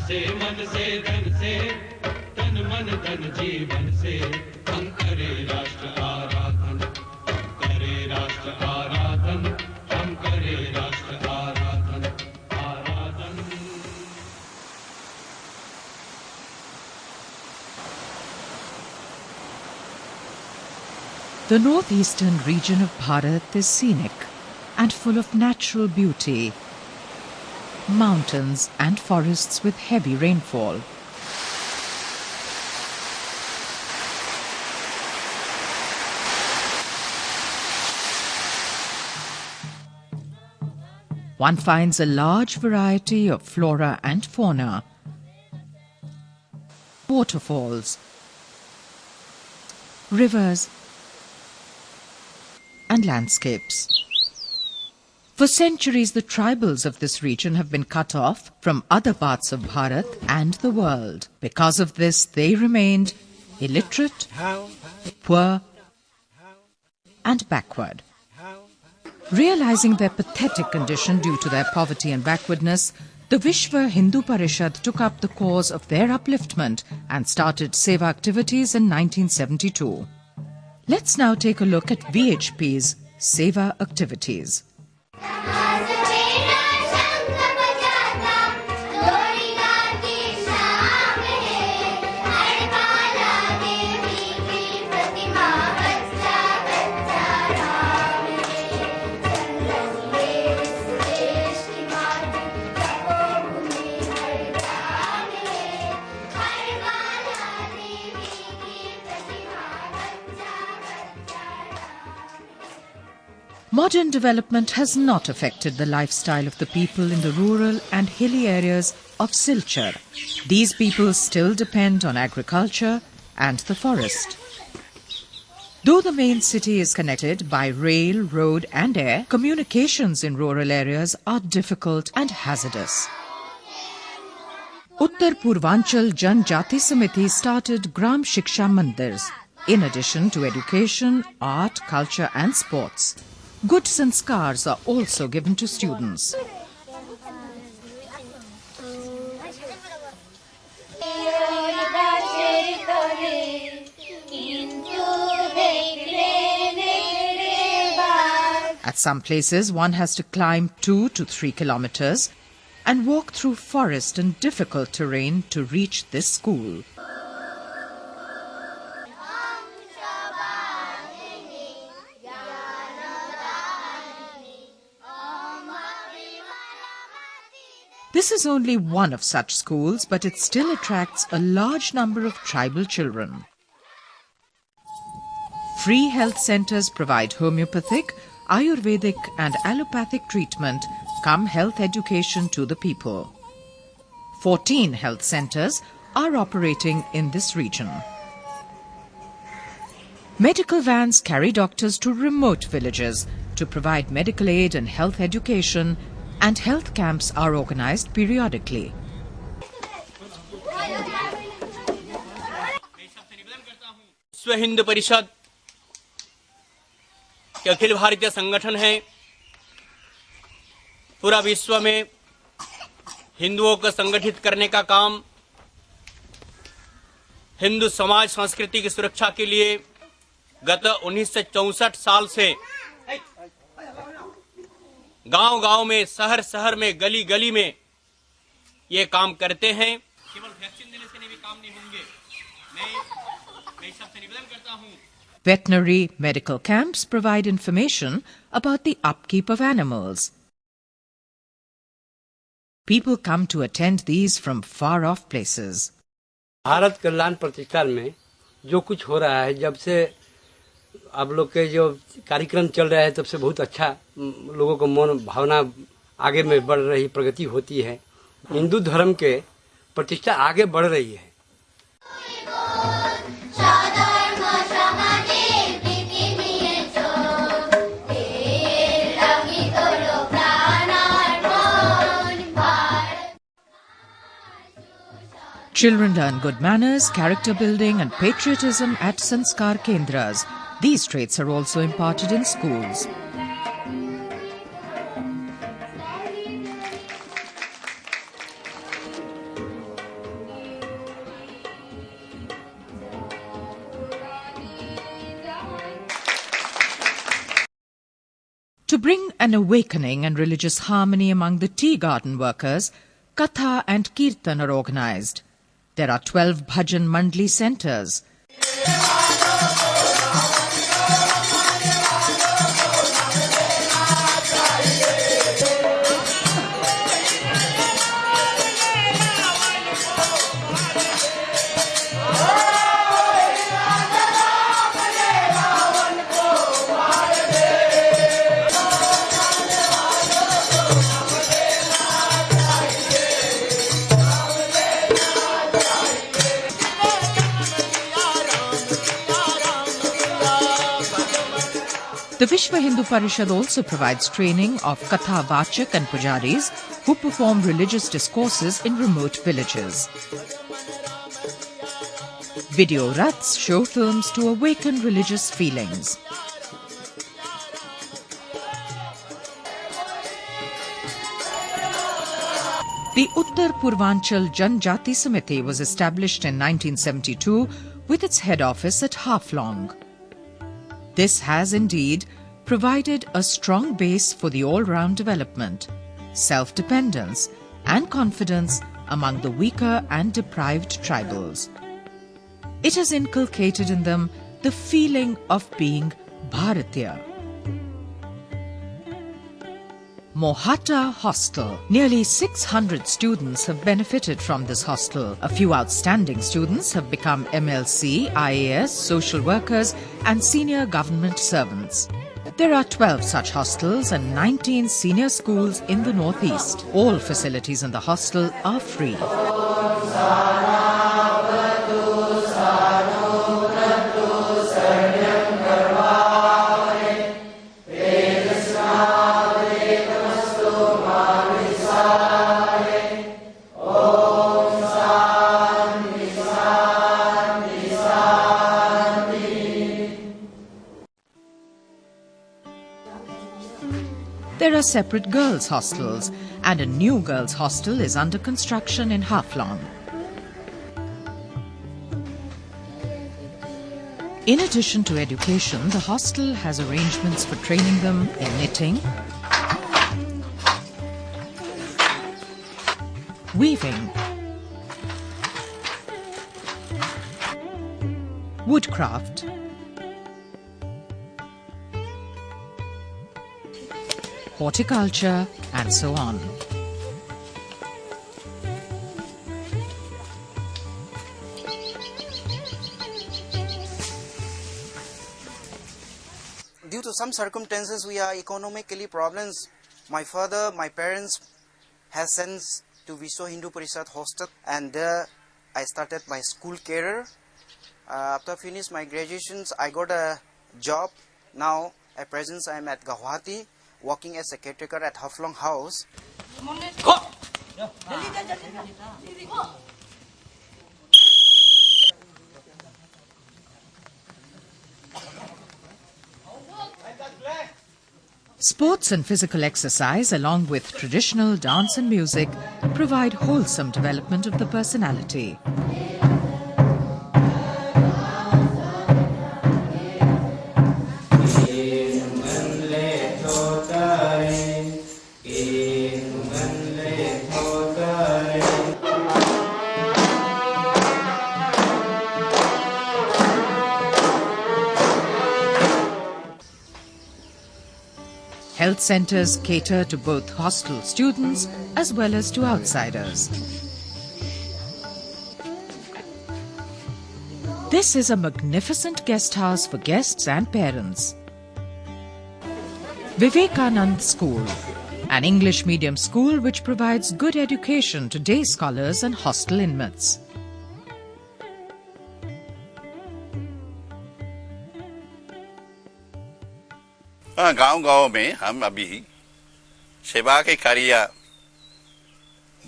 से मन से तन मन धन जीवन से हम करे राष्ट्र आराधन, करे राष्ट्र आराधन, हम करे राष्ट्र आराधन, आराधन। The northeastern region of Bharat is scenic and full of natural beauty, mountains and forests with heavy rainfall. One finds a large variety of flora and fauna, waterfalls, rivers, and landscapes. For centuries, the tribals of this region have been cut off from other parts of Bharat and the world. Because of this, they remained illiterate, poor, and backward. Realizing their pathetic condition due to their poverty and backwardness, the Vishva Hindu Parishad took up the cause of their upliftment and started seva activities in 1972. Let's now take a look at VHP's seva activities. Modern development has not affected the lifestyle of the people in the rural and hilly areas of Silchar. These people still depend on agriculture and the forest. Though the main city is connected by rail, road and air, communications in rural areas are difficult and hazardous. Uttar Purvanchal Jan Jati Samiti started Gram Shiksha Mandirs. In addition to education, art, culture and sports, good sanskars are also given to students. At some places, one has to climb 2 to 3 kilometers and walk through forest and difficult terrain to reach this school. This is only one of such schools, but it still attracts a large number of tribal children. Free health centers provide homeopathic, Ayurvedic and allopathic treatment, come health education to the people. 14 health centers are operating in this region. Medical vans carry doctors to remote villages to provide medical aid and health education, and health camps are organized periodically. विश्व हिंदू परिषद के अखिल भारतीय संगठन है। पूरा विश्व में हिंदुओं को संगठित करने का काम, हिंदू समाज संस्कृति की सुरक्षा के लिए गत 1964 साल से गांव-गांव में, शहर-शहर में, गली-गली में ये काम करते हैं। केवल वैक्सीन देने से भी काम नहीं होंगे। मैं सबसे निवेदन करता हूं। Veterinary medical camps provide information about the upkeep of animals. People come to attend these from far off places. Bharat कल्याण प्रतिष्ठान में जो कुछ हो रहा है, जब से आप लोग के जो कार्यक्रम चल रहा है, तब से बहुत अच्छा लोगों को मन भावना आगे में बढ़ रही, प्रगति होती है। हिंदू धर्म के प्रतिष्ठा आगे बढ़ रही है। Children learn good manners, character building and patriotism at Sanskar Kendras. These traits are also imparted in schools. To bring an awakening and religious harmony among the tea garden workers, Katha and Kirtan are organized. There are 12 Bhajan Mandli centers. The Vishva Hindu Parishad also provides training of Katha Vachak and Pujaris who perform religious discourses in remote villages. Video raths show films to awaken religious feelings. The Uttar Purvanchal Janjati Samiti was established in 1972 with its head office at Haflong. This has indeed provided a strong base for the all-round development, self-dependence and confidence among the weaker and deprived tribals. It has inculcated in them the feeling of being Bharatiya. Mohata Hostel. Nearly 600 students have benefited from this hostel. A few outstanding students have become MLC, IAS, social workers and senior government servants. There are 12 such hostels and 19 senior schools in the northeast. All facilities in the hostel are free. There are separate girls' hostels and a new girls' hostel is under construction in Haflong. In addition to education, the hostel has arrangements for training them in knitting, weaving, woodcraft, horticulture, and so on. Due to some circumstances, we are economically problems. My father, my parents has sent to Vishwa Hindu Parishad hostel, and there I started my school career. After finish my graduations, I got a job. Now, at present, I am at Guwahati, working as a caretaker at Haflong House. Sports and physical exercise, along with traditional dance and music, provide wholesome development of the personality. Health centers cater to both hostel students as well as to outsiders. This is a magnificent guest house for guests and parents. Vivekanand School, an English medium school which provides good education to day scholars and hostel inmates. गांव-गांव में हम अभी सेवा के कार्य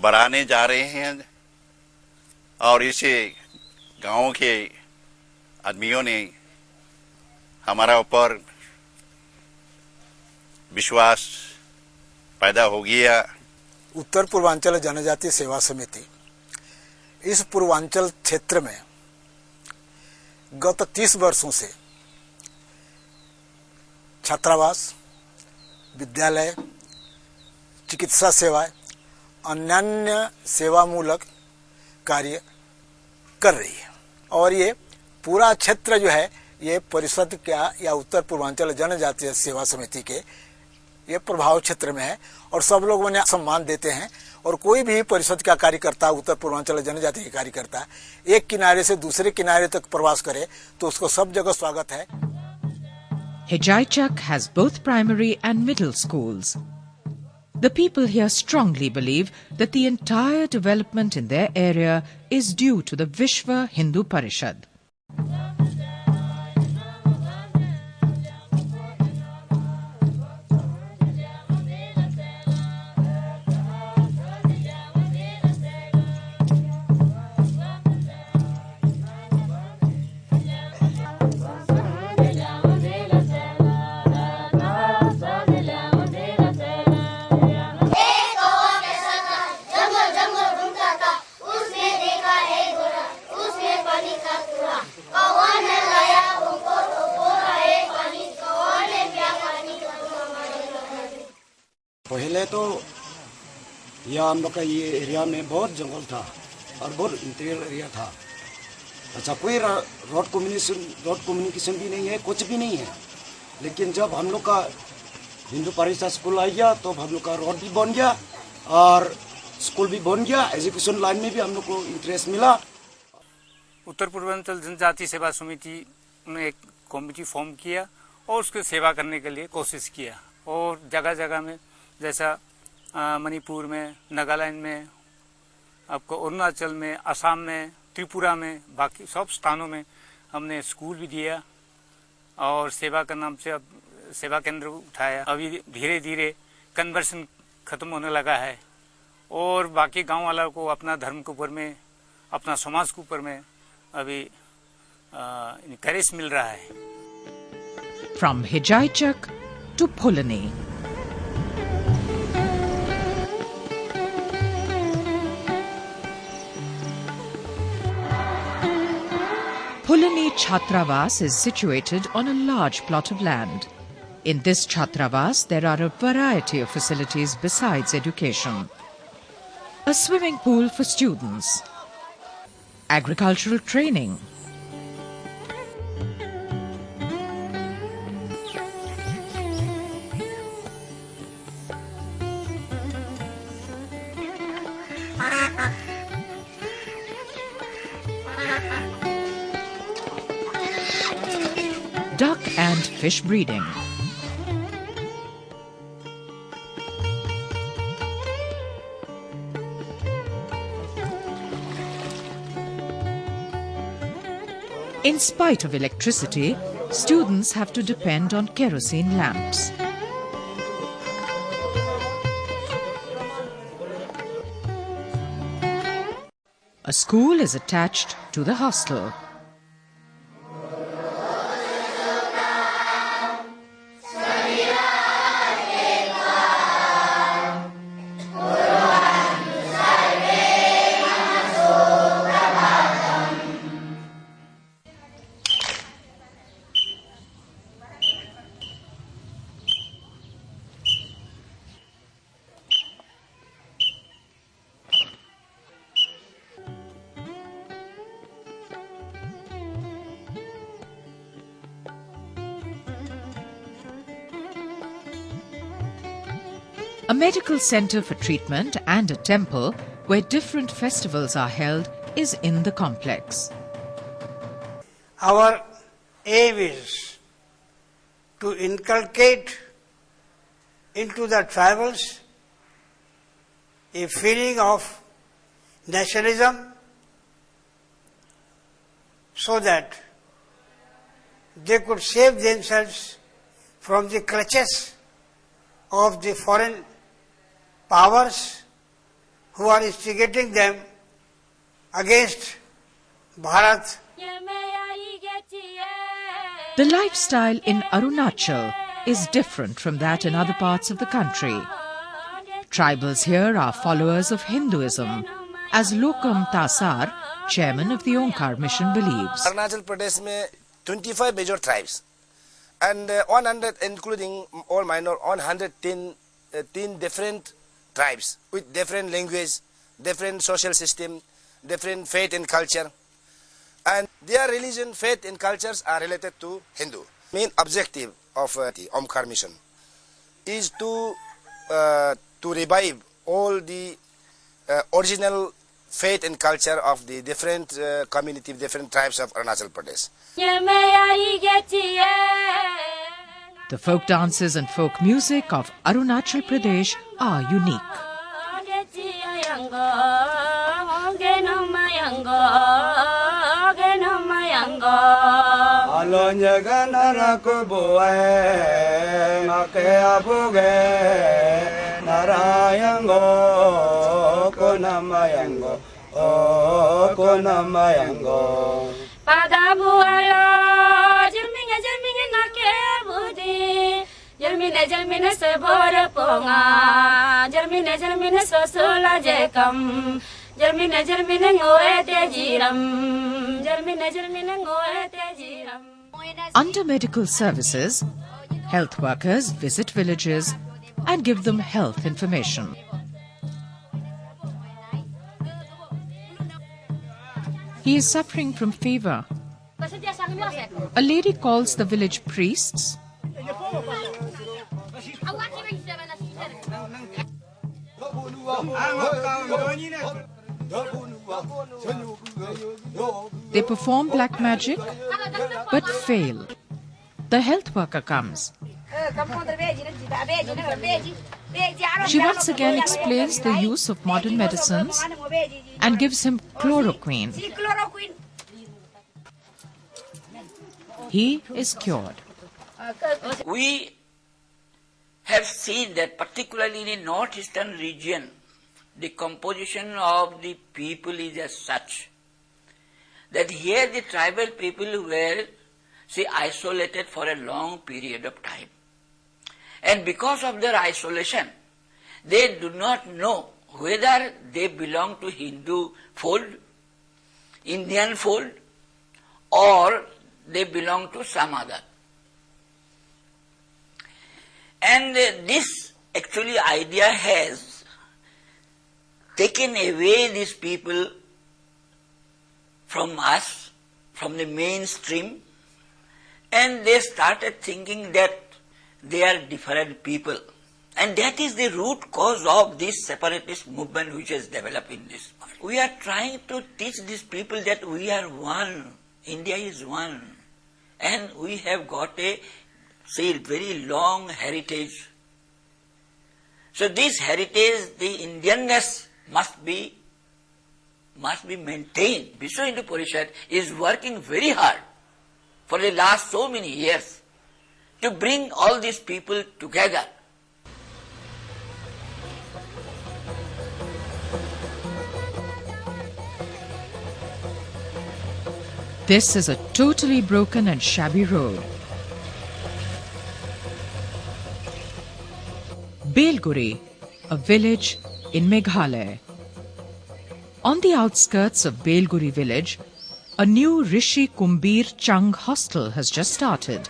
बढ़ाने जा रहे हैं और इसे गांव के आदमियों ने हमारा ऊपर विश्वास पैदा हो गया। उत्तर पूर्वांचल जनजातीय सेवा समिति इस पूर्वांचल क्षेत्र में गत 30 वर्षों से छात्रावास, विद्यालय, चिकित्सा सेवाएं, अन्य सेवामूलक कार्य कर रही है। और ये पूरा क्षेत्र जो है ये परिषद का या उत्तर पूर्वांचल जनजातीय सेवा समिति के ये प्रभाव क्षेत्र में है और सब लोग उन्हें सम्मान देते हैं। और कोई भी परिषद का कार्यकर्ता, उत्तर पूर्वांचल जनजाति के कार्यकर्ता एक किनारे से दूसरे किनारे तक प्रवास करे तो उसको सब जगह स्वागत है। Hijaichak has both primary and middle schools. The people here strongly believe that the entire development in their area is due to the Vishva Hindu Parishad. पहले तो यह हम लोग का ये एरिया में बहुत जंगल था और बहुत इंटीरियर एरिया था। अच्छा, कोई रोड कम्युनिकेशन भी नहीं है, कुछ भी नहीं है। लेकिन जब हम लोग का हिंदू परिषद स्कूल आ गया तो हम लोग का रोड भी बन गया और स्कूल भी बन गया। एजुकेशन लाइन में भी हम लोग को इंटरेस्ट मिला। उत्तर पूर्वांचल जनजाति सेवा समिति ने एक कमेटी फॉर्म किया और उसकी सेवा करने के लिए कोशिश किया। और जगह जगह में जैसा मणिपुर में, नागालैंड में, आपको अरुणाचल में, असम में, त्रिपुरा में, बाकी सब स्थानों में हमने स्कूल भी दिया और सेवा का नाम से अब सेवा केंद्र उठाया। अभी धीरे धीरे कन्वर्सन खत्म होने लगा है और बाकी गांव वालों को अपना धर्म के ऊपर में, अपना समाज के ऊपर में अभी इनकरेज मिल रहा है। From Hijaichak to Phulani. Phulani Chhatravas is situated on a large plot of land. In this Chhatravas, there are a variety of facilities besides education. A swimming pool for students, agricultural training, duck and fish breeding. In spite of electricity, students have to depend on kerosene lamps. A school is attached to the hostel. A medical center for treatment and a temple where different festivals are held is in the complex. Our aim is to inculcate into the tribals a feeling of nationalism so that they could save themselves from the clutches of the foreign powers who are instigating them against Bharat. The lifestyle in Arunachal is different from that in other parts of the country. Tribals here are followers of Hinduism, as Lokam Tasar, chairman of the Onkar mission, believes. Arunachal Pradesh में 25 major tribes and 100, including all minor, 110 different tribes with different language, different social system, different faith and culture, and their religion, faith and cultures are related to Hindu. Main objective of the Omkar mission is to revive all the original faith and culture of the different community, different tribes of Arunachal Pradesh. The folk dances and folk music of Arunachal Pradesh are unique. Jermine se bora ponga, jermine so sola jekam, jermine ngoe te jiram, jermine ngoe te jiram. Under medical services, health workers visit villages and give them health information. He is suffering from fever. A lady calls the village priests. They perform black magic but fail. The health worker comes. She once again explains the use of modern medicines and gives him chloroquine. He is cured. We have seen that particularly in the northeastern region, the composition of the people is as such that here the tribal people were, say, isolated for a long period of time. And because of their isolation, they do not know whether they belong to Hindu fold, Indian fold, or they belong to some other. And this actually idea has taken away these people from us, from the mainstream, and they started thinking that they are different people. And that is the root cause of this separatist movement which has developed in this part. We are trying to teach these people that we are one, India is one, and we have got a, say, very long heritage. So this heritage, the Indianness must be maintained. Vishwa Hindu Parishad is working very hard for the last so many years to bring all these people together. This is a totally broken and shabby road. Belguri, a village in Meghalaya. On the outskirts of Belguri village, a new Rishi Kumbir Chung hostel has just started.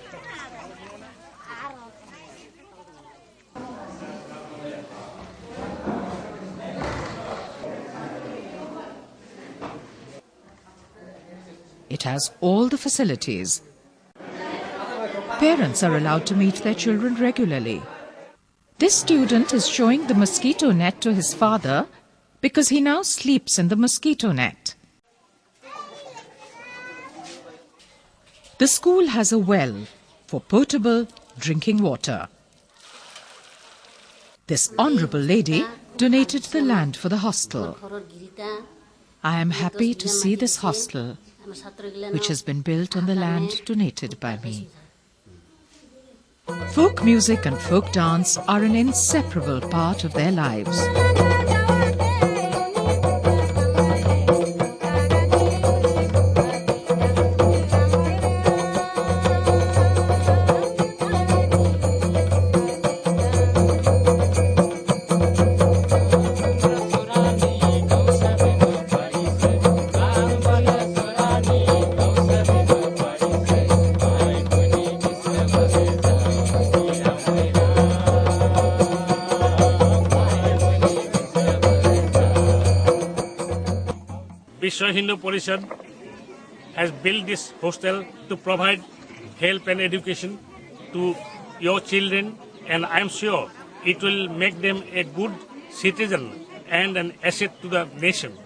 It has all the facilities. Parents are allowed to meet their children regularly. This student is showing the mosquito net to his father because he now sleeps in the mosquito net. The school has a well for potable drinking water. This honorable lady donated the land for the hostel. I am happy to see this hostel, which has been built on the land donated by me. Folk music and folk dance are an inseparable part of their lives. Vishwa Hindu Parishad has built this hostel to provide help and education to your children, and I am sure it will make them a good citizen and an asset to the nation.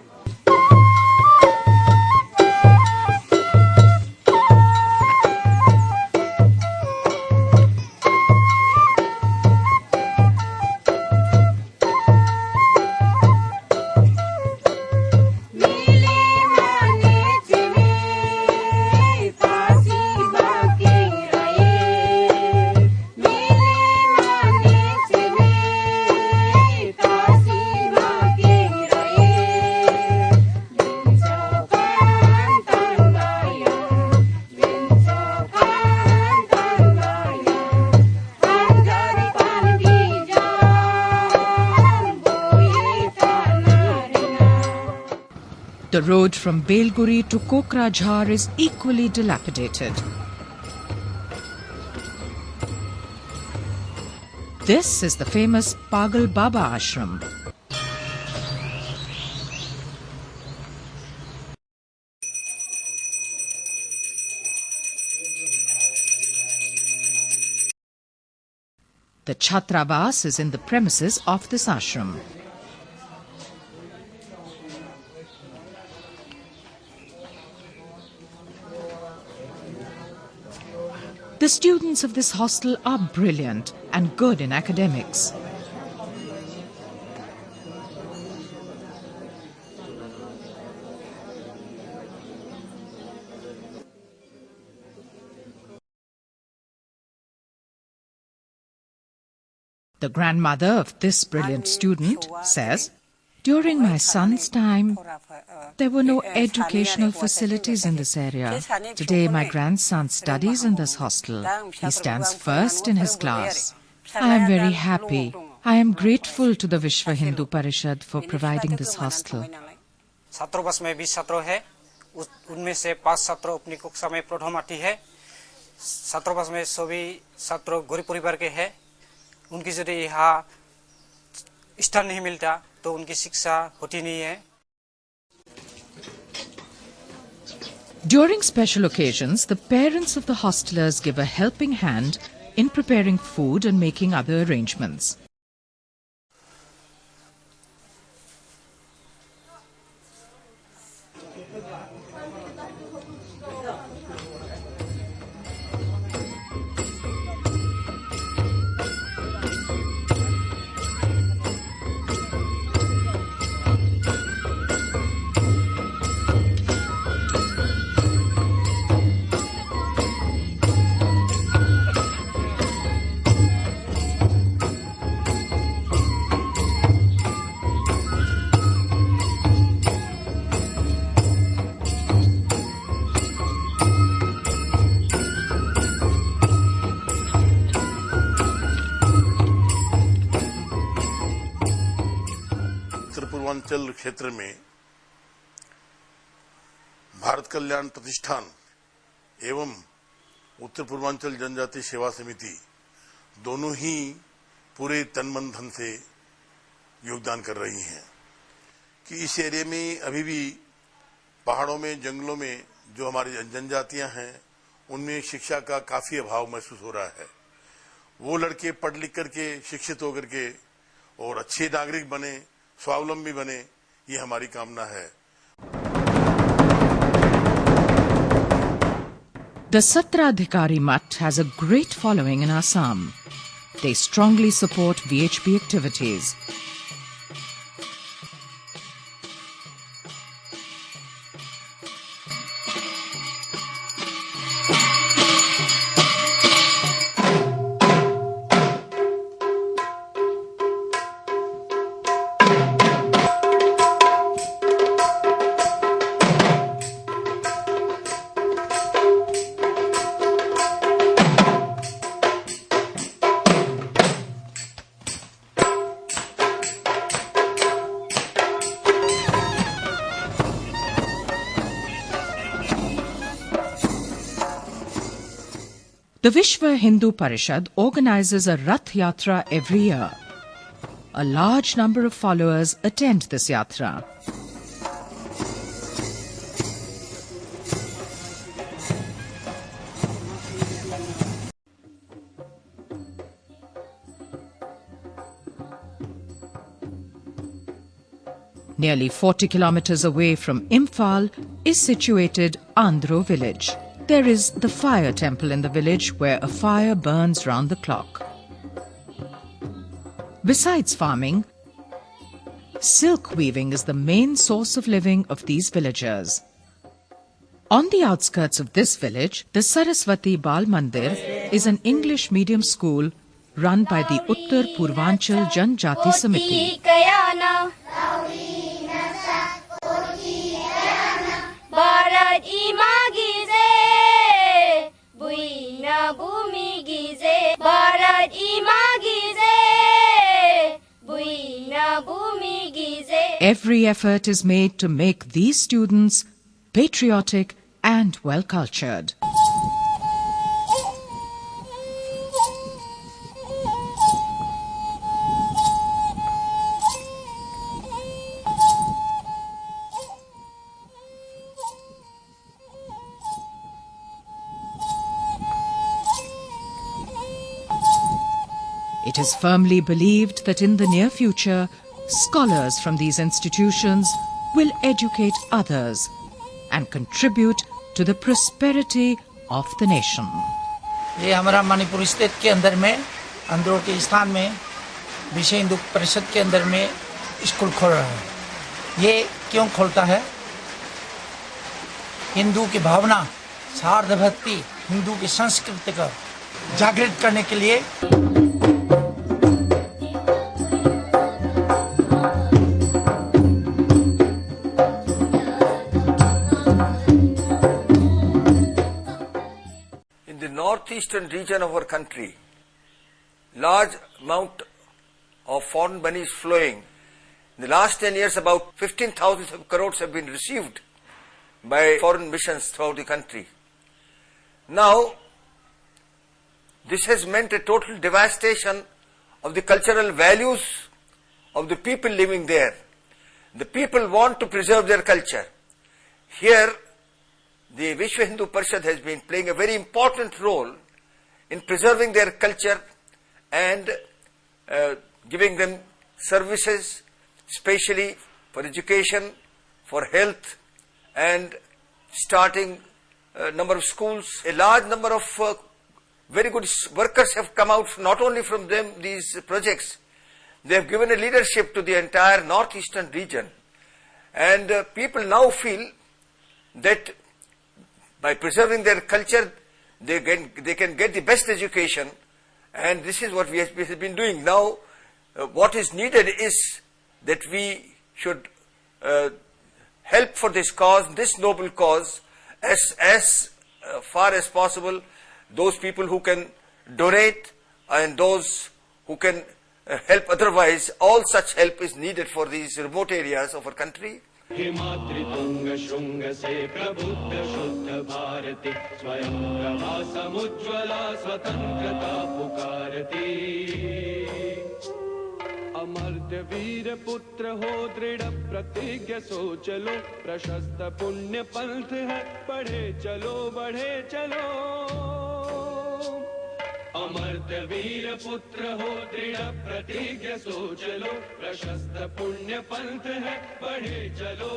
The road from Belguri to Kokrajhar is equally dilapidated. This is the famous Pagal Baba ashram. The Chhatravas is in the premises of this ashram. The students of this hostel are brilliant and good in academics. The grandmother of this brilliant student says, "During my son's time, there were no educational facilities in this area. Today my grandson studies in this hostel. He stands first in his class. I am very happy. I am grateful to the Vishwa Hindu Parishad for providing this hostel." छात्रावास में 20 छात्र है, उनमें से 5 छात्र अपनी कक्षा में प्रथम है। छात्रावास में सभी छात्र गरीब परिवार के हैं। उनकी यदि यहाँ स्थान नहीं मिलता तो उनकी शिक्षा होती नहीं है। During special occasions, the parents of the hostelers give a helping hand in preparing food and making other arrangements. Purvanchal क्षेत्र में भारत कल्याण प्रतिष्ठान एवं उत्तर पूर्वांचल जनजाति सेवा समिति दोनों ही पूरे तन मन धन से योगदान कर रही हैं कि इस एरिया में अभी भी पहाड़ों में जंगलों में जो हमारी जनजातियां हैं उनमें शिक्षा का काफी अभाव महसूस हो रहा है। वो लड़के पढ़ लिख करके शिक्षित होकर के और अच्छे नागरिक बने, स्वावलंबी बने, ये हमारी कामना है। The Satradhikari Mutt has a great following in Assam. They strongly support VHP activities. The Vishwa Hindu Parishad organizes a Rath Yatra every year. A large number of followers attend this yatra. Nearly 40 kilometers away from Imphal is situated Andhro village. There is the fire temple in the village where a fire burns round the clock. Besides farming, silk weaving is the main source of living of these villagers. On the outskirts of this village, the Saraswati Bal Mandir is an English medium school run by the Uttar Purvanchal Janjati Samiti. Every effort is made to make these students patriotic and well-cultured. It is firmly believed that in the near future, scholars from these institutions will educate others and contribute to the prosperity of the nation. ये हमारा Manipur state के अंदर में अंदरों के स्थान में विश्व हिंदू परिषद के अंदर में स्कूल खोल रहा है। ये क्यों खोलता है? हिंदू की भावना, सार्थ भक्ति, हिंदू की संस्कृति को जागृत करने के लिए northeastern region of our country, large amount of foreign money is flowing. In the last 10 years, about 15,000 crores have been received by foreign missions throughout the country. Now, this has meant a total devastation of the cultural values of the people living there. The people want to preserve their culture. Here, the Vishwa Hindu Parishad has been playing a very important role in preserving their culture and giving them services, especially for education, for health, and starting a number of schools. A large number of very good workers have come out not only from these projects. They have given a leadership to the entire northeastern region, and people now feel that by preserving their culture, they can get the best education, and this is what we have been doing. Now, what is needed is that we should help for this cause, this noble cause, as far as possible. Those people who can donate and those who can help otherwise, all such help is needed for these remote areas of our country. हिमाद्रितुंग Shringa से प्रबुद्ध शुद्ध भारती स्वयं प्रभा समुज्ज्वला स्वतंत्रता पुकारती अमर्त्य वीर पुत्र हो दृढ़ प्रतिज्ञ सो चलो प्रशस्त पुण्य पंथ है बढ़े चलो अमर्त्य वीर पुत्र हो दृढ़ प्रतिज्ञ सो चलो प्रशस्त पुण्य पंथ है बढ़े चलो